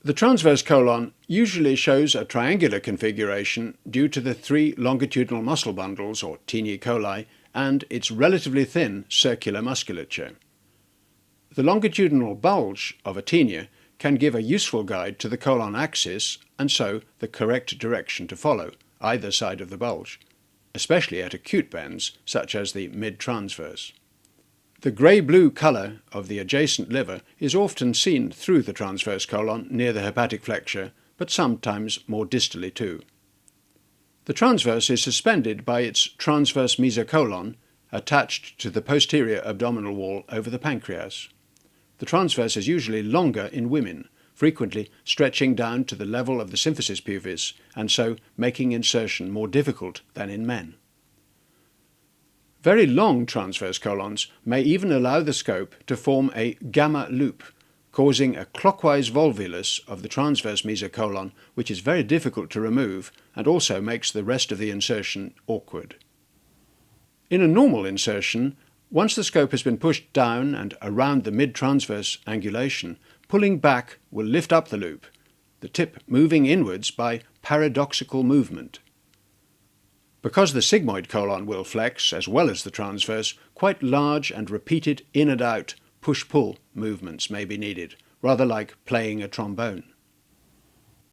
The transverse colon usually shows a triangular configuration due to the three longitudinal muscle bundles, or taeniae coli, and its relatively thin circular musculature. The longitudinal bulge of a taenia can give a useful guide to the colon axis and so the correct direction to follow, either side of the bulge, especially at acute bends such as the mid-transverse. The grey-blue colour of the adjacent liver is often seen through the transverse colon near the hepatic flexure, but sometimes more distally too. The transverse is suspended by its transverse mesocolon, attached to the posterior abdominal wall over the pancreas. The transverse is usually longer in women, frequently stretching down to the level of the symphysis pubis and so making insertion more difficult than in men. Very long transverse colons may even allow the scope to form a gamma loop, causing a clockwise volvulus of the transverse mesocolon, which is very difficult to remove and also makes the rest of the insertion awkward. In a normal insertion, once the scope has been pushed down and around the mid-transverse angulation, pulling back will lift up the loop, the tip moving inwards by paradoxical movement. Because the sigmoid colon will flex, as well as the transverse, quite large and repeated in and out push-pull movements may be needed, rather like playing a trombone.